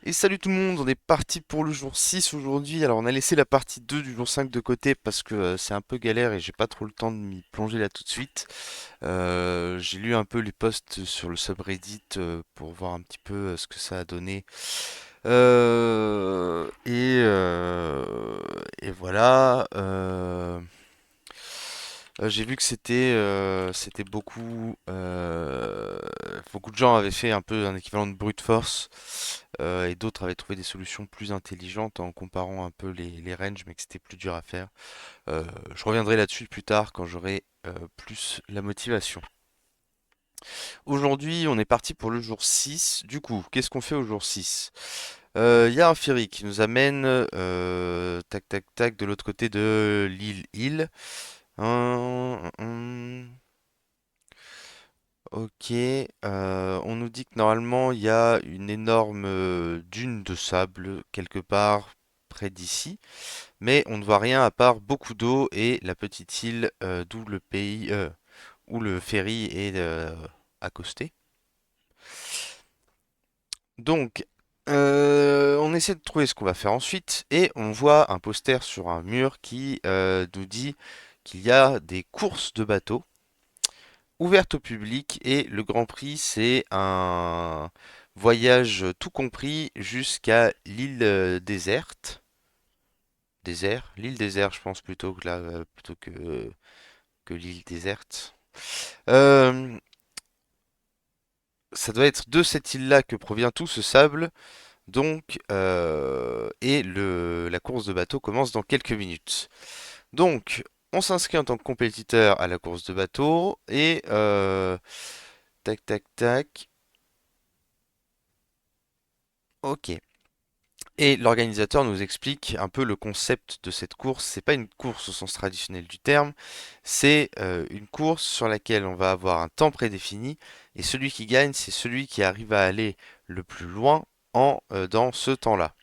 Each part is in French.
Et salut tout le monde, on est parti pour le jour 6 aujourd'hui. Alors on a laissé la partie 2 du jour 5 de côté parce que c'est un peu galère et j'ai pas trop le temps de m'y plonger là tout de suite. J'ai lu un peu les posts sur le subreddit pour voir un petit peu ce que ça a donné. Et voilà. J'ai vu que c'était beaucoup de gens avaient fait un peu un équivalent de brute force et d'autres avaient trouvé des solutions plus intelligentes en comparant un peu les ranges mais que c'était plus dur à faire. Euh, je reviendrai là-dessus plus tard quand j'aurai plus la motivation. Aujourd'hui, on est parti pour le jour 6. Du coup, qu'est-ce qu'on fait au jour 6? Il y a un ferry qui nous amène tac tac tac de l'autre côté de l'île Île. Ok, on nous dit que normalement il y a une énorme dune de sable quelque part près d'ici, mais on ne voit rien à part beaucoup d'eau et la petite île d'où le pays, où le ferry est accosté. Donc, on essaie de trouver ce qu'on va faire ensuite et on voit un poster sur un mur qui nous dit qu'il y a des courses de bateaux ouverte au public et le Grand Prix, c'est un voyage tout compris jusqu'à l'île déserte. L'île déserte, je pense plutôt que là, plutôt que l'île déserte. Euh, Ça doit être de cette île-là que provient tout ce sable. Donc, la course de bateau commence dans quelques minutes. Donc, on s'inscrit en tant que compétiteur à la course de bateau et tac tac tac. Ok. Et l'organisateur nous explique un peu le concept de cette course. C'est pas une course au sens traditionnel du terme, c'est une course sur laquelle on va avoir un temps prédéfini et celui qui gagne, c'est celui qui arrive à aller le plus loin dans ce temps-là.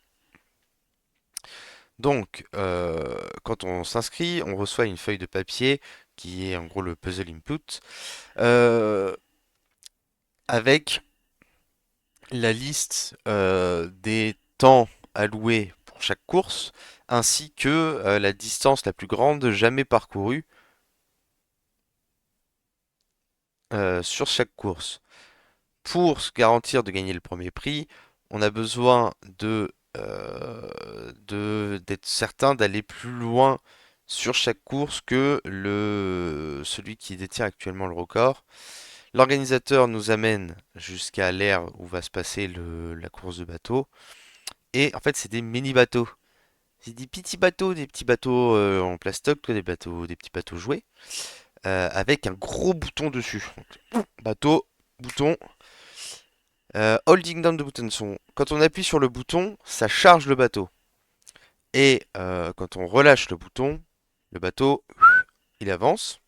Donc, quand on s'inscrit, on reçoit une feuille de papier qui est en gros le puzzle input euh, avec la liste des temps alloués pour chaque course, ainsi que la distance la plus grande jamais parcourue sur chaque course. Pour se garantir de gagner le premier prix, on a besoin d'être certain d'aller plus loin sur chaque course que celui qui détient actuellement le record. L'organisateur nous amène jusqu'à l'aire où va se passer la course de bateau. Et en fait, c'est des mini-bateaux. C'est des petits bateaux en plastoc, quoi, des petits bateaux jouets, avec un gros bouton dessus. Bateau, bouton, holding down the button. Quand on appuie sur le bouton, ça charge le bateau. Et quand on relâche le bouton, le bateau, il avance.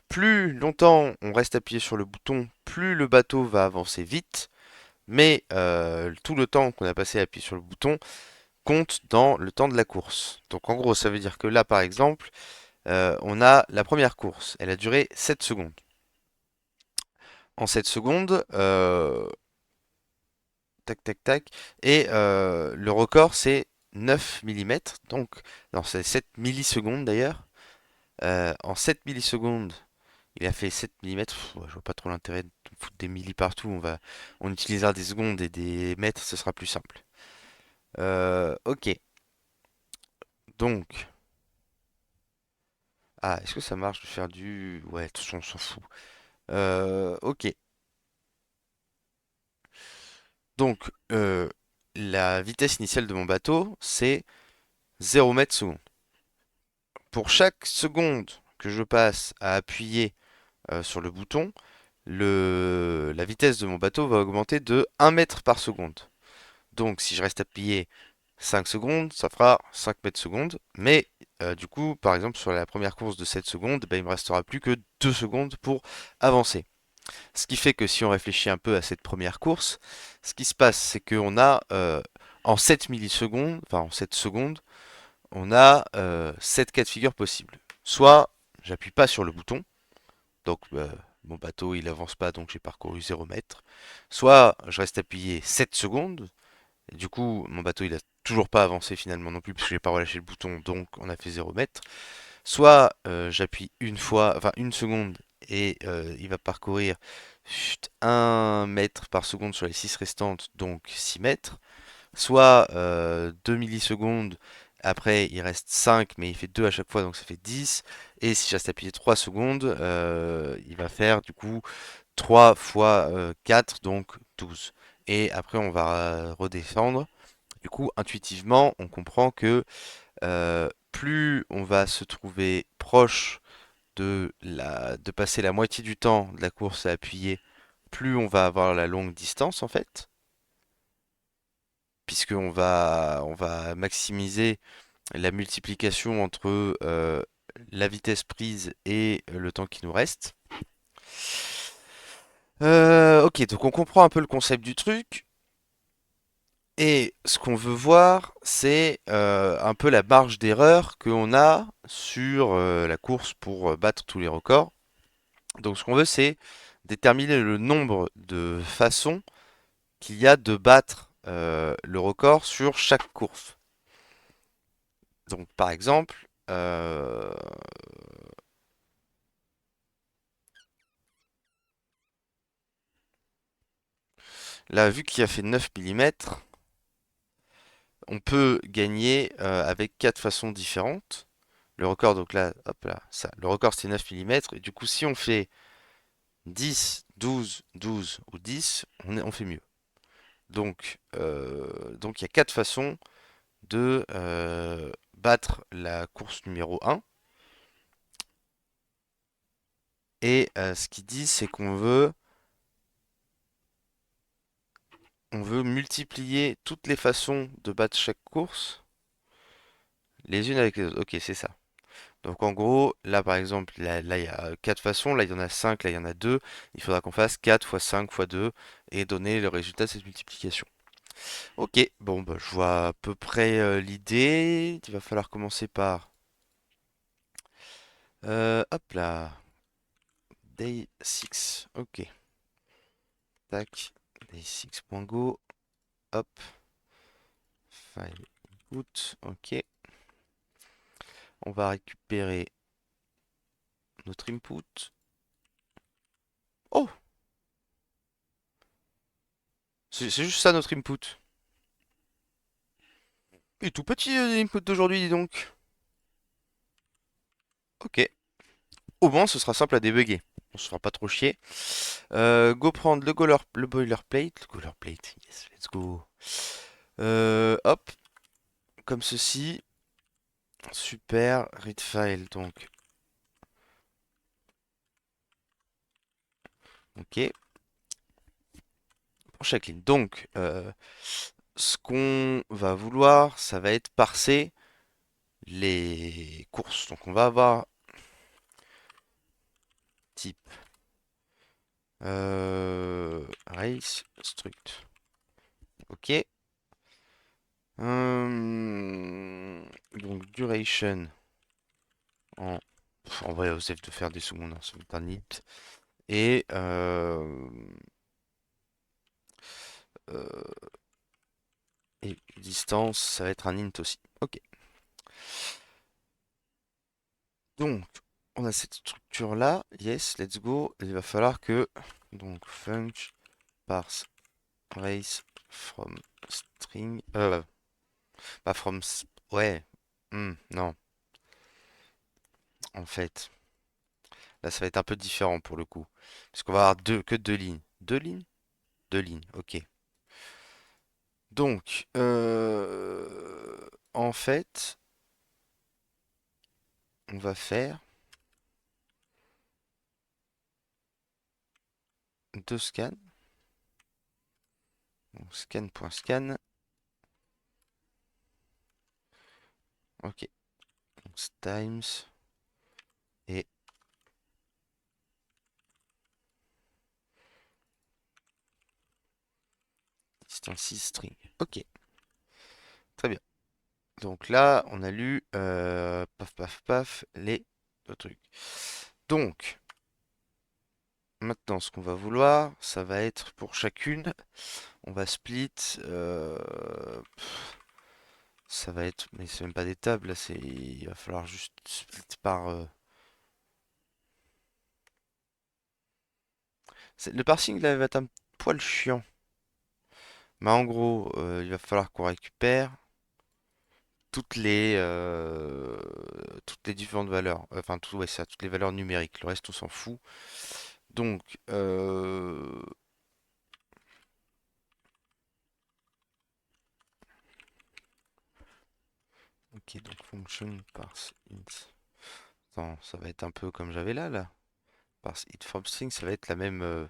Plus longtemps on reste appuyé sur le bouton, plus le bateau va avancer vite. Mais tout le temps qu'on a passé à appuyer sur le bouton compte dans le temps de la course. Donc en gros, ça veut dire que là, par exemple, on a la première course. Elle a duré 7 secondes. En 7 secondes, tac, tac, tac. Et le record, c'est 9 millimètres. Donc, non, c'est 7 millisecondes d'ailleurs. En 7 millisecondes, il a fait 7 millimètres. Je vois pas trop l'intérêt de foutre des millis partout. On utilisera des secondes et des mètres, ce sera plus simple. Ok. Donc, est-ce que ça marche de faire du... Ouais, de toute façon, on s'en fout. Ok. Donc, la vitesse initiale de mon bateau, c'est 0 mètres seconde. Pour chaque seconde que je passe à appuyer sur le bouton, la vitesse de mon bateau va augmenter de 1 mètre par seconde. Donc, si je reste appuyé 5 secondes, ça fera 5 mètres seconde. Mais du coup, par exemple, sur la première course de 7 secondes, ben, il me restera plus que 2 secondes pour avancer. Ce qui fait que si on réfléchit un peu à cette première course, ce qui se passe, c'est qu'on a en 7 millisecondes, enfin en 7 secondes, on a 7 cas de figure possibles. Soit j'appuie pas sur le bouton, donc mon bateau il avance pas, donc j'ai parcouru 0 mètre. Soit je reste appuyé 7 secondes, Et du coup, mon bateau, il a toujours pas avancé finalement non plus, puisque j'ai pas relâché le bouton, donc on a fait 0 mètre. Soit j'appuie une fois, enfin une seconde, et il va parcourir 1 mètre par seconde sur les 6 restantes, donc 6 mètres. Soit 2 millisecondes, après il reste 5, mais il fait 2 à chaque fois, donc ça fait 10. Et si je reste appuyé 3 secondes, il va faire du coup 3 fois 4, donc 12. Et après on va redescendre. Du coup, intuitivement, on comprend que plus on va se trouver proche de passer la moitié du temps de la course à appuyer, plus on va avoir la longue distance en fait, puisqu'on va maximiser la multiplication entre la vitesse prise et le temps qui nous reste. Ok, donc on comprend un peu le concept du truc. Et ce qu'on veut voir, c'est un peu la marge d'erreur qu'on a sur la course pour battre tous les records. Donc ce qu'on veut, c'est déterminer le nombre de façons qu'il y a de battre le record sur chaque course. Donc par exemple, là, vu qu'il a fait 9 millimètres, on peut gagner avec 4 façons différentes. Le record, donc là, hop là, ça. Le record c'est 9 millimètres. Et du coup, si on fait 10, 12, 12 ou 10, on fait mieux. Donc il y a 4 façons de battre la course numéro 1. Et ce qu'ils disent, c'est on veut multiplier toutes les façons de battre chaque course les unes avec les autres. Ok, c'est ça. Donc en gros, là par exemple, là, il y a 4 façons, là il y en a 5, là il y en a 2. Il faudra qu'on fasse 4 fois 5 fois 2 et donner le résultat de cette multiplication. Ok, bon bah, je vois à peu près l'idée. Il va falloir commencer par... hop là, day 6. Ok, tac, day6.go. Hop, file input. Ok, on va récupérer notre input. Oh, c'est juste ça notre input. Il est tout petit l'input d'aujourd'hui, dis donc. Ok, au moins ce sera simple à débugger. On se fera pas trop chier. Go prendre le boilerplate. Le boilerplate, yes, let's go. Hop, comme ceci. Super, read file, donc. Ok, pour chaque ligne. Donc, ce qu'on va vouloir, ça va être parser les courses. Donc, on va avoir type race struct. Ok. Donc, duration en. En vrai, osef de faire des secondes, hein, ça va être un nit. Et, euh, et distance, ça va être un int aussi. Ok. Donc, on a cette structure-là. Yes, let's go. Il va falloir que, donc, func parse race from string. Pas from. Ouais. Non, en fait. Là, ça va être un peu différent pour le coup. Parce qu'on va avoir que deux lignes. Deux lignes? Deux lignes, ok. Donc, en fait, on va faire deux scans. Donc, scan.scan. Ok. Donc, times et distance string. Ok, très bien. Donc là, on a lu paf paf paf les deux trucs. Donc, Maintenant, ce qu'on va vouloir, ça va être pour chacune, on va split. Ça va être, mais c'est même pas des tables là, il va falloir juste split par. Le parsing là va être un poil chiant. Mais en gros, il va falloir qu'on récupère toutes les différentes valeurs. Enfin, ouais, ça, toutes les valeurs numériques. Le reste, on s'en fout. Donc, ok, donc function parse int. Attends, ça va être un peu comme j'avais là. Parse int from string, ça va être la même,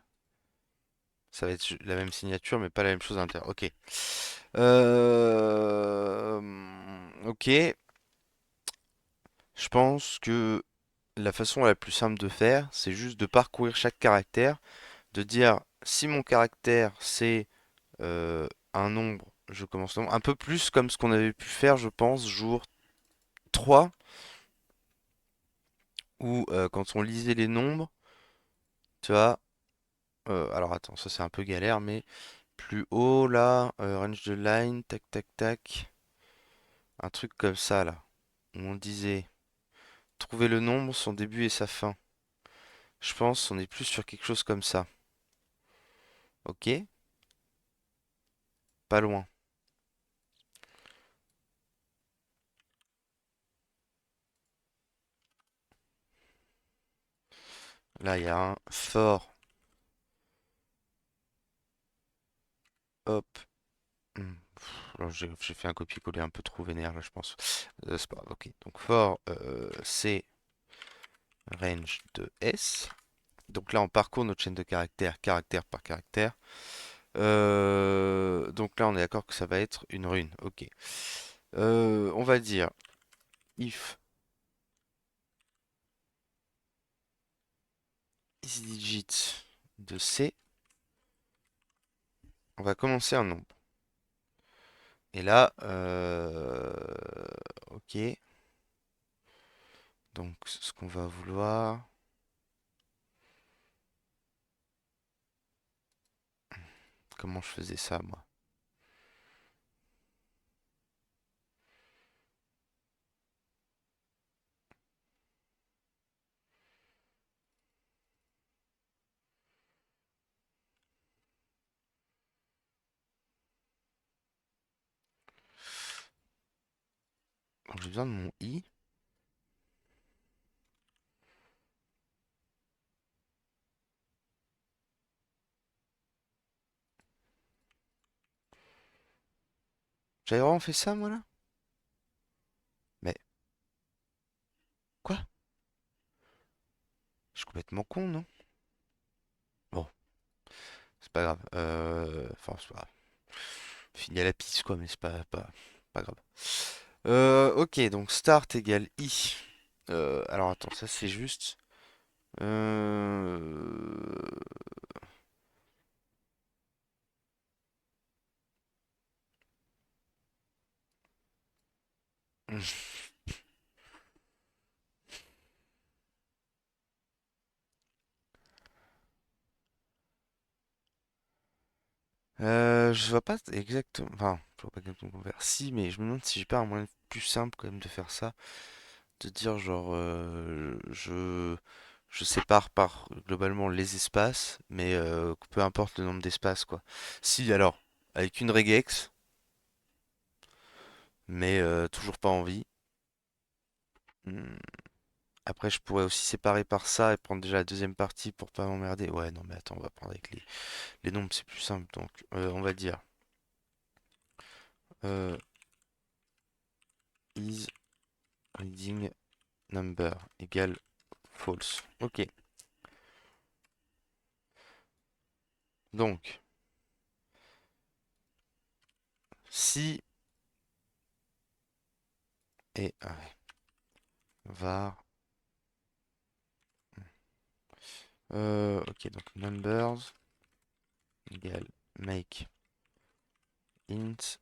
ça va être la même signature, mais pas la même chose à l'intérieur. Ok. Euh, ok. Je pense que la façon la plus simple de faire, c'est juste de parcourir chaque caractère, de dire si mon caractère c'est un nombre, je commence le nombre. Un peu plus comme ce qu'on avait pu faire, je pense, jour 3, où quand on lisait les nombres, tu vois, alors attends, ça c'est un peu galère, mais plus haut là, range de line, tac tac tac, un truc comme ça là, où on disait trouver le nombre, son début et sa fin. Je pense on est plus sur quelque chose comme ça. Ok? Pas loin. Là, il y a un for, hop. Alors, j'ai fait un copier-coller un peu trop vénère là, je pense. C'est pas grave, ok. Donc for, c'est range de S. Donc là, on parcourt notre chaîne de caractères, caractère par caractère. Donc là, on est d'accord que ça va être une rune. Ok. On va dire if isDigit de C. On va commencer un nombre. Et là, ok. Donc, ce qu'on va vouloir. Comment je faisais ça, moi? Donc, j'ai besoin de mon i. J'avais vraiment fait ça, moi, là? Mais, quoi? Je suis complètement con, non? Bon, c'est pas grave. Enfin, c'est pas grave. Fini à la piste, quoi, mais c'est pas grave. Ok, donc start égale i. Alors, attends, ça, c'est juste... Euh... je vois pas exactement... Enfin, je vois pas exactement comment faire. Si, mais je me demande si j'ai pas un moyen plus simple, quand même, de faire ça. De dire genre je sépare par globalement les espaces, mais peu importe le nombre d'espaces quoi. Si alors avec une regex, mais toujours pas envie. Hmm, Après je pourrais aussi séparer par ça et prendre déjà la deuxième partie pour pas m'emmerder. Ouais non mais attends on va prendre avec les nombres c'est plus simple donc on va dire euh, is reading number égale false. Ok donc si et var ok, donc numbers égale make int.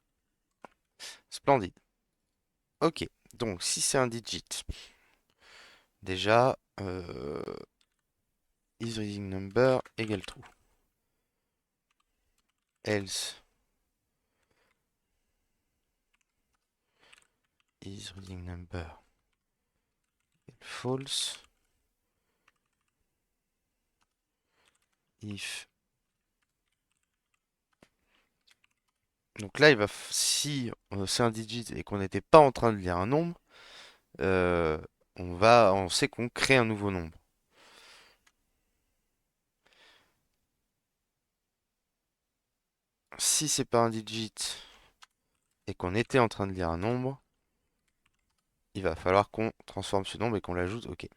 Splendide. Ok, donc si c'est un digit, déjà, is reading number égale true. Else is reading number false. If. Donc là, si c'est un digit et qu'on n'était pas en train de lire un nombre, euh, on sait qu'on crée un nouveau nombre. Si c'est pas un digit et qu'on était en train de lire un nombre, il va falloir qu'on transforme ce nombre et qu'on l'ajoute. Ok.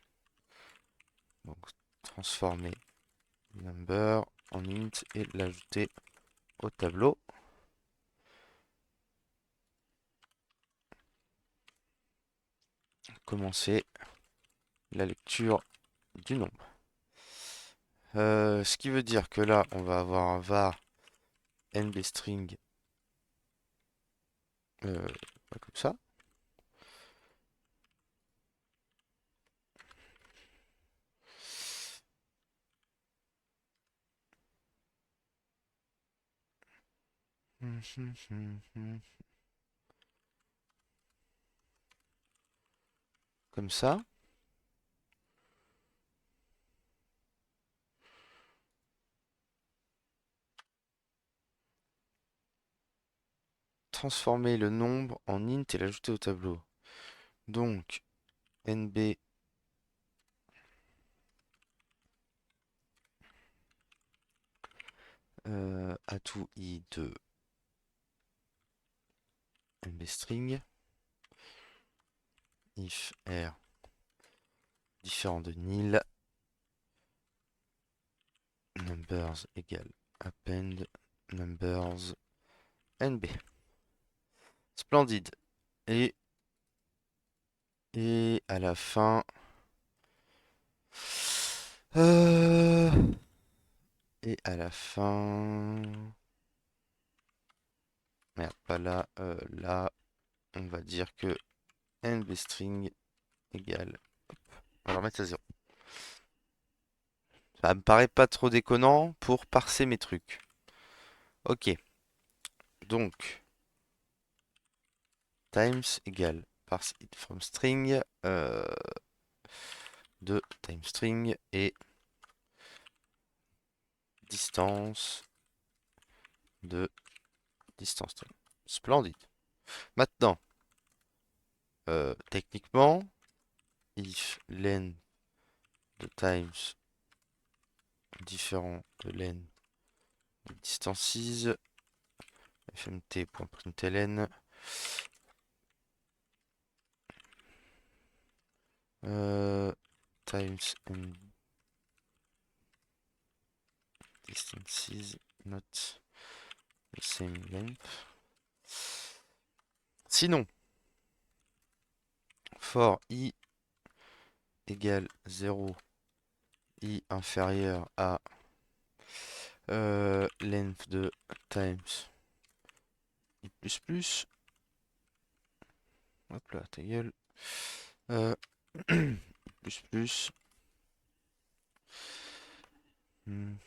Donc transformer number en int et l'ajouter au tableau. Commencer la lecture du nombre. Ce qui veut dire que là, on va avoir un var nbstring comme ça. Comme ça. Transformer le nombre en int et l'ajouter au tableau. Donc, nb atout i de nbstring if r différent de nil numbers égale append numbers nb. Splendide. Et, et à la fin... Euh, et à la fin... Merde, pas là. Là, on va dire que nbstring égale... On va remettre ça à 0. Ça me paraît pas trop déconnant pour parser mes trucs. Ok. Donc, times égale parse it from string de timestring et distance de distance string. Splendide. Maintenant, techniquement, if len de times différent de len de distances fmt.println times and distances not the same length. Sinon, for i égale 0, i inférieur à length de times i plus plus. Hop là, ta gueule. Plus plus. Mhm.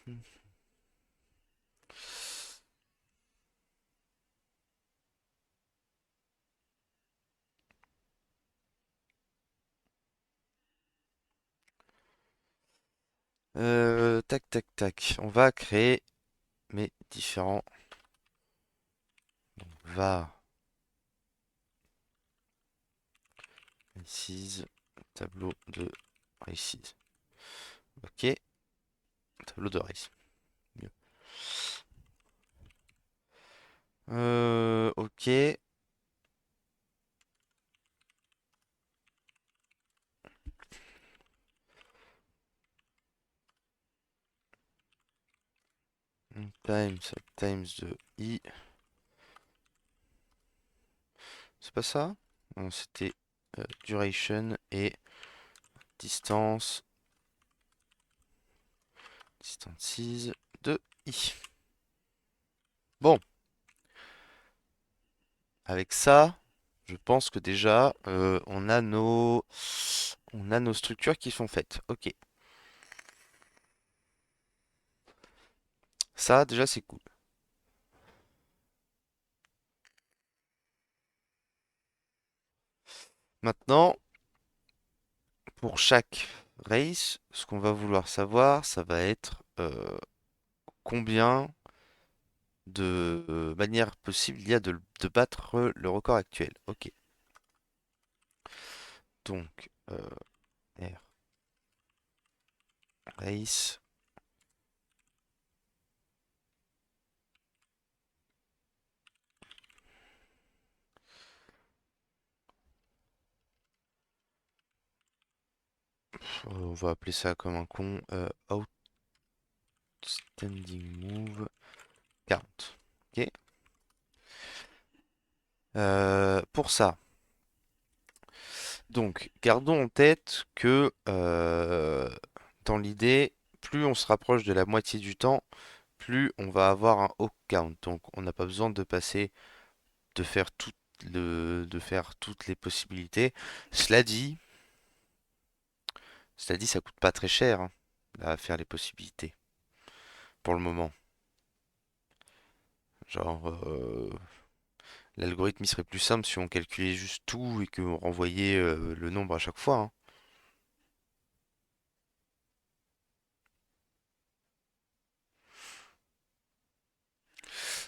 Tac, tac, tac. On va créer mes différents. Donc, var races, tableau de races. Ok, tableau de races. Mieux. Ok. Times de i. C'est pas ça? Non, c'était duration et distance. Distances de i. Bon, avec ça, je pense que déjà on a nos structures qui sont faites. Ok. Ça, déjà, c'est cool. Maintenant, pour chaque race, ce qu'on va vouloir savoir, ça va être combien de manières possibles il y a de battre le record actuel. Ok. Donc, R race. On va appeler ça comme un con. Outstanding move count. Ok. Pour ça, donc, gardons en tête que dans l'idée, plus on se rapproche de la moitié du temps, plus on va avoir un hawk count. Donc, on n'a pas besoin de passer, de faire toutes les possibilités. Cela dit, cela dit, ça coûte pas très cher hein, à faire les possibilités pour le moment. Genre, l'algorithme il serait plus simple si on calculait juste tout et qu'on renvoyait le nombre à chaque fois, hein.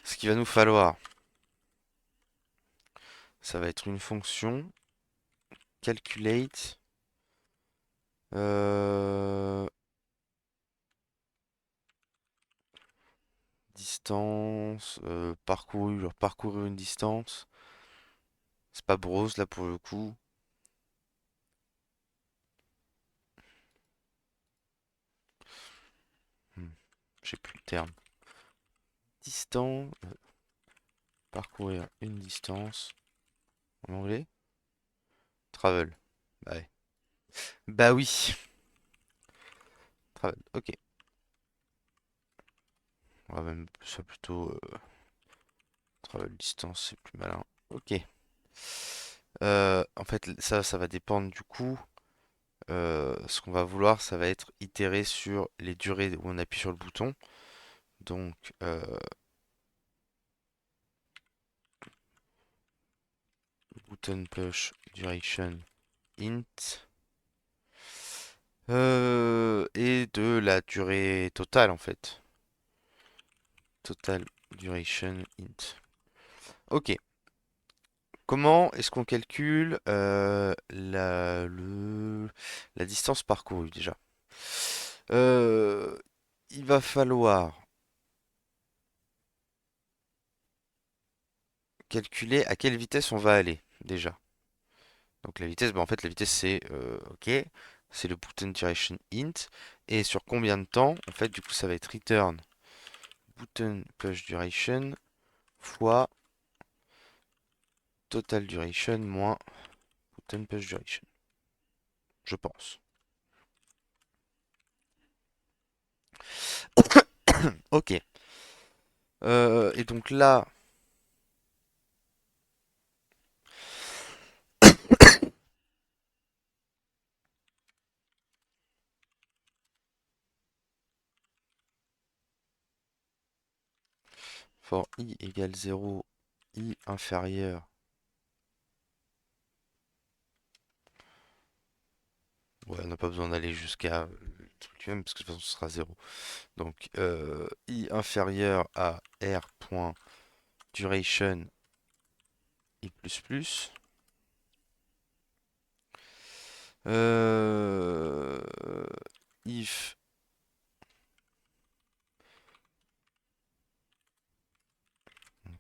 Ce qu'il va nous falloir, ça va être une fonction calculate euh, distance parcouru, genre parcourir une distance. C'est pas brose là pour le coup. Hmm, j'ai plus le terme. Distance, parcourir une distance. En anglais? Travel. Bah, ouais. Bah oui. Travel. Ok. On va même ça plutôt travel distance, c'est plus malin. Ok. En fait, ça va dépendre du coup. Ce qu'on va vouloir, ça va être itérer sur les durées où on appuie sur le bouton. Donc, button push duration int. Et de la durée totale en fait. Total duration int. Ok. Comment est-ce qu'on calcule la distance parcourue déjà? Euh, il va falloir calculer à quelle vitesse on va aller déjà. Donc la vitesse, bah, en fait la vitesse c'est ok, c'est le button duration int et sur combien de temps? En fait du coup ça va être return button push duration fois total duration moins button push duration, je pense. Ok. Et donc là, for i égale 0, i inférieur. Ouais, on n'a pas besoin d'aller jusqu'à le truc même parce que de toute façon ce sera 0. Donc i inférieur à r.duration i plus plus. Euh, if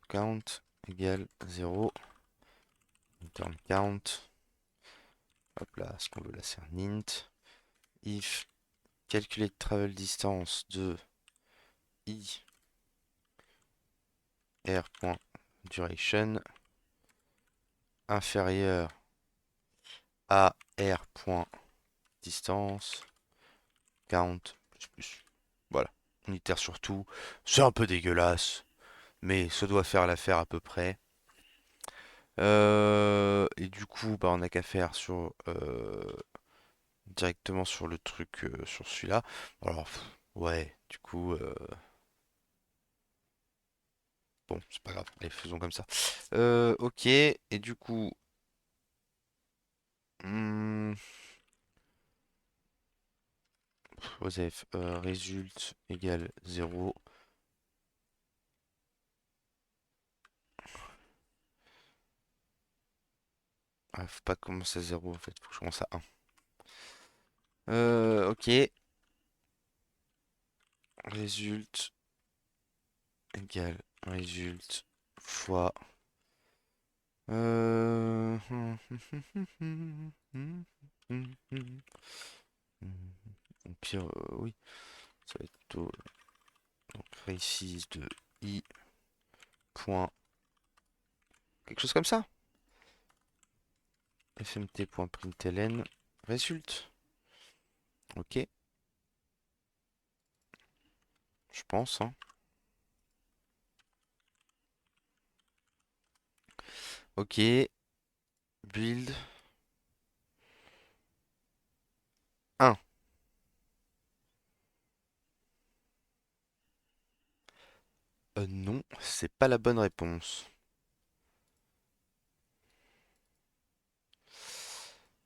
count égale 0, return count. Hop là, ce qu'on veut là c'est un int. If calculate travel distance de i r.duration inférieur à r.distance count plus plus. Voilà, on itère sur tout. C'est un peu dégueulasse, mais ça doit faire l'affaire à peu près. Et du coup, bah, on n'a qu'à faire directement sur le truc, sur celui-là. Alors, ouais, du coup, Bon, c'est pas grave. Allez, faisons comme ça. Ok. Et du coup, hmm, Joseph, résulte égale 0. Ah, faut pas commencer à 0 en fait, faut que je commence à 1. Ok. Résulte égale résulte fois. Euh... Au pire, oui, ça va être plutôt donc récise de i point quelque chose comme ça. fmt.println résulte. Ok, je pense, hein. Ok, build 1. Non, c'est pas la bonne réponse.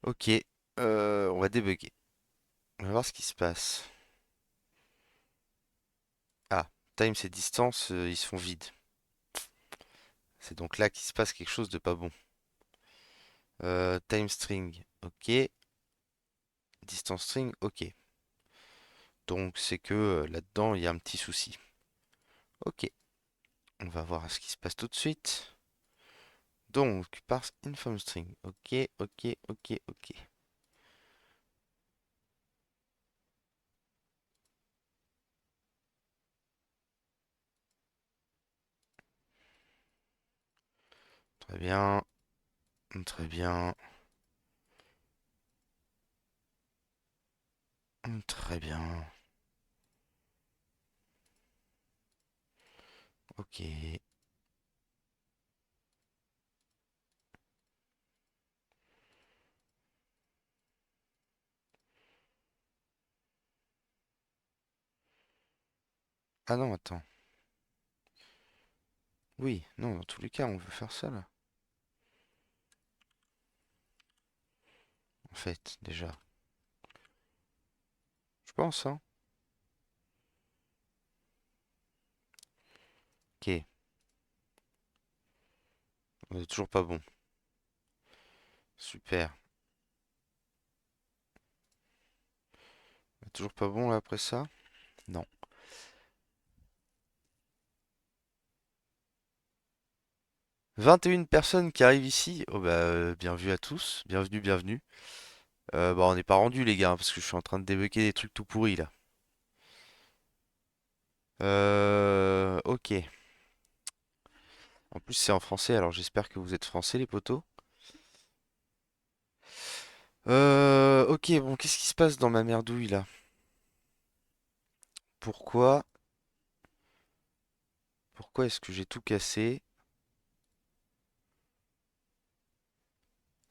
Ok, on va débugger. On va voir ce qui se passe. Ah, times et distance, ils sont vides. C'est donc là qu'il se passe quelque chose de pas bon. Time string, ok. Distance string, ok. Donc c'est que là-dedans, il y a un petit souci. Ok, on va voir ce qui se passe tout de suite. Donc, parse inform string. Ok, ok, ok, ok. Très bien, très bien, très bien. Ok. Ah non, attends. Oui, non, dans tous les cas, on veut faire ça là. En fait, déjà. Je pense, hein. Ok, on est toujours pas bon. Super. On est toujours pas bon là après ça? Non. 21 personnes qui arrivent ici. Oh bah, bien vu à tous. Bienvenue, bienvenue. Bah, on n'est pas rendu les gars, hein, parce que je suis en train de débloquer des trucs tout pourris là. Ok. En plus, c'est en français, alors j'espère que vous êtes français, les potos. Ok, bon, qu'est-ce qui se passe dans ma merdouille là? Pourquoi? Pourquoi est-ce que j'ai tout cassé?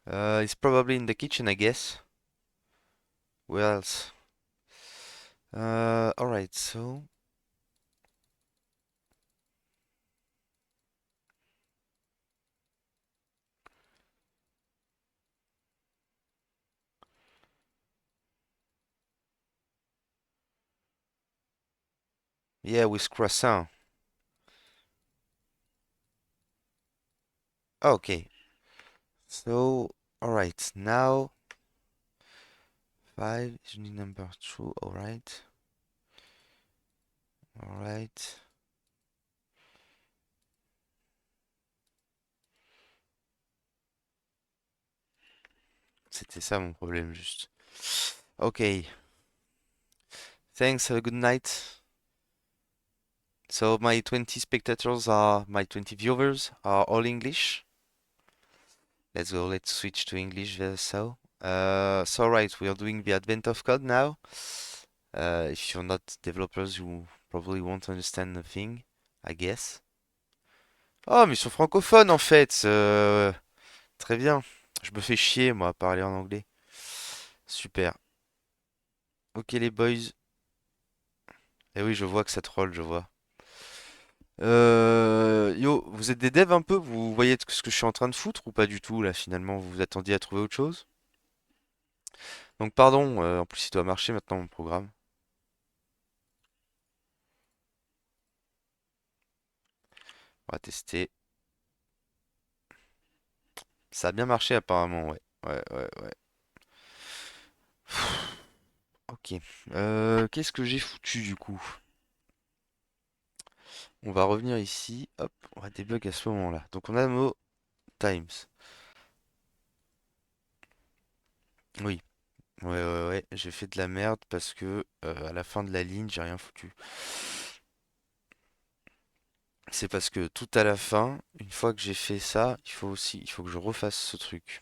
It's probably in the kitchen, I guess. Where else? Alright, so. Yeah, with croissant. Okay, so. Alright, now. 5 is unique number 2, alright. Alright. C'était ça mon problème, juste. Ok, thanks, have a good night. So my 20 spectators are, my 20 viewers are all English. Let's go, let's switch to English so right, we are doing the advent of code now. If you're not developers, you probably won't understand the thing, I guess. Oh, mais ils sont francophones en fait. Très bien. Je me fais chier, moi, à parler en anglais. Super. Ok, les boys. Eh oui, je vois que ça troll, je vois. Yo, vous êtes des devs un peu? Vous voyez ce que je suis en train de foutre ou pas du tout là finalement? Vous vous attendiez à trouver autre chose? Donc pardon, en plus il doit marcher maintenant mon programme. On va tester. Ça a bien marché apparemment, ouais. Ouais, ouais, ouais. Ok. Qu'est-ce que j'ai foutu du coup? On va revenir ici. Hop, on va débug à ce moment-là. Donc on a le mot times. Oui. Ouais, ouais, ouais. J'ai fait de la merde parce que à la fin de la ligne, j'ai rien foutu. C'est parce que tout à la fin, une fois que j'ai fait ça, il faut que je refasse ce truc.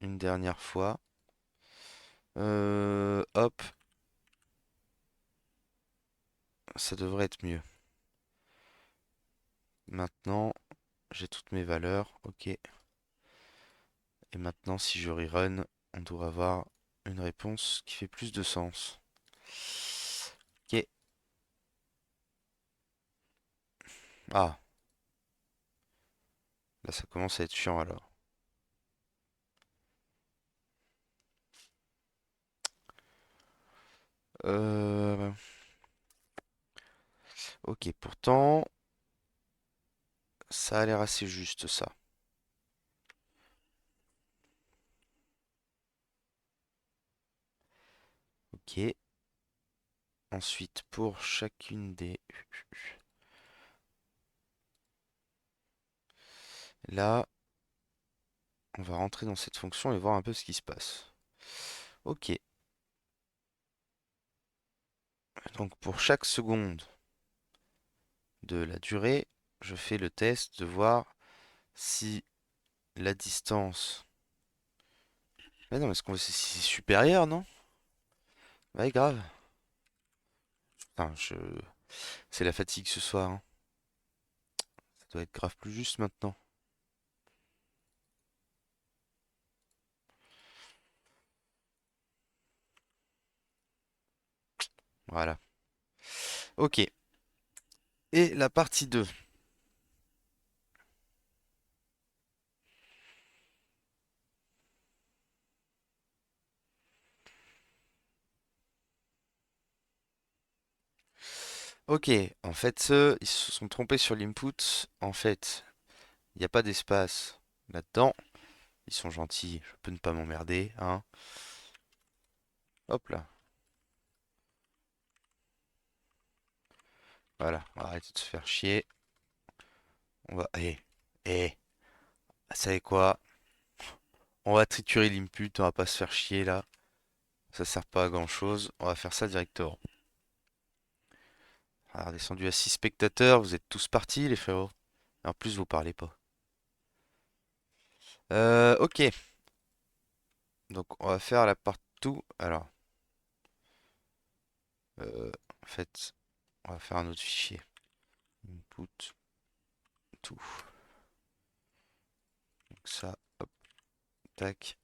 Une dernière fois. Hop, ça devrait être mieux. Maintenant, j'ai toutes mes valeurs. Ok. Et maintenant, si je rerun, on doit avoir une réponse qui fait plus de sens. Ok. Ah, là, ça commence à être chiant alors. Euh... Ok, pourtant, ça a l'air assez juste ça. Ok. Ensuite, pour chacune des... Là, on va rentrer dans cette fonction et voir un peu ce qui se passe. Ok. Donc pour chaque seconde de la durée, je fais le test de voir si la distance... Mais non, mais c'est supérieur, non? Ouais, grave. Enfin, c'est la fatigue ce soir, hein. Ça doit être grave plus juste maintenant. Voilà. Ok. Et la partie 2. Ok, en fait, ils se sont trompés sur l'input. En fait, il n'y a pas d'espace là-dedans. Ils sont gentils, je peux ne pas m'emmerder, hein. Hop là. Voilà, on va arrêter de se faire chier. On va... vous savez quoi? On va triturer l'input, on va pas se faire chier là. Ça sert pas à grand chose. On va faire ça directement. Alors, descendu à 6 spectateurs, vous êtes tous partis les frérots. Et en plus, vous parlez pas. Ok. Donc, on va faire la partout. Alors, en fait, on va faire un autre fichier. Input, tout. Donc ça, hop, tac,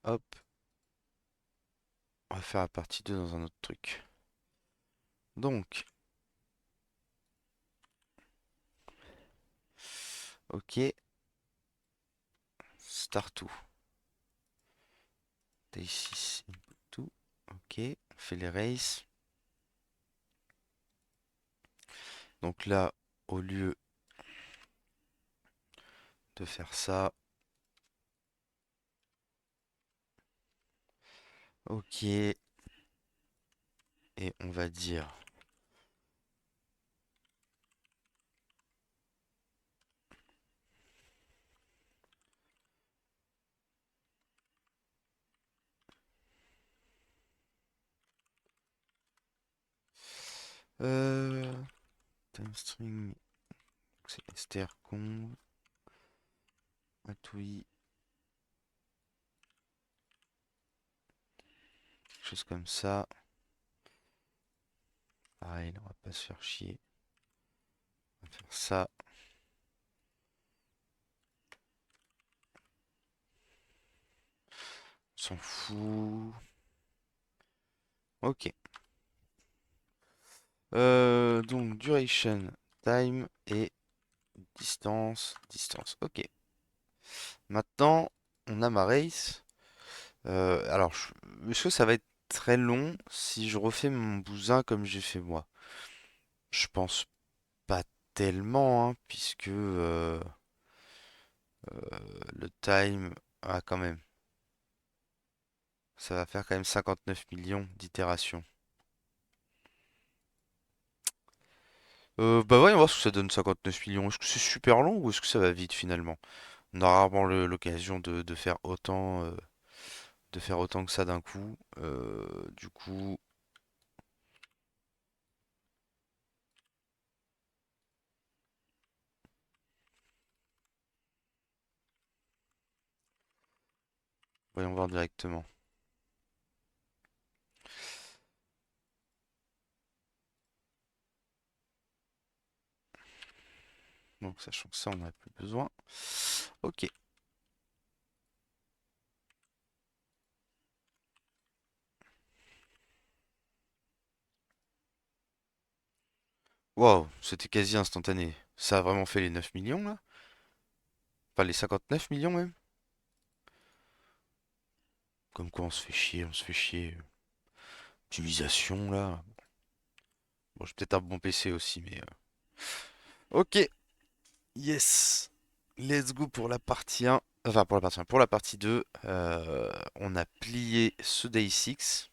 hop. On va faire la partie 2 dans un autre truc. Donc, ok. Start tout. Day 6, input tout. Ok. On fait les races. Donc là, au lieu de faire ça, ok. Et on va dire euh, timestring, c'est strconv, atui, quelque chose comme ça. Pareil, on va pas se faire chier. On va faire ça. s'en fout. Ok. Donc duration, time et distance. Distance. Ok. Maintenant, on a ma race. Alors, est-ce que ça va être très long si je refais mon bousin comme j'ai fait moi? Je pense pas tellement, hein, puisque le time, ah, quand même, ça va faire quand même 59 millions d'itérations. Bah voyons voir ce que ça donne 59 millions. Est-ce que c'est super long ou est-ce que ça va vite finalement? On a rarement l'occasion de faire autant que ça d'un coup. Du coup, voyons voir directement. Donc sachant que ça, on n'a plus besoin. Ok. Wow, c'était quasi instantané. Ça a vraiment fait les 9 millions là? Pas les 59 millions même? Comme quoi on se fait chier, on se fait chier. Utilisation là. Bon, j'ai peut-être un bon PC aussi, mais. Ok, yes. Let's go pour la partie 1. Enfin, pour la partie 1. Pour la partie 2, on a plié ce Day 6.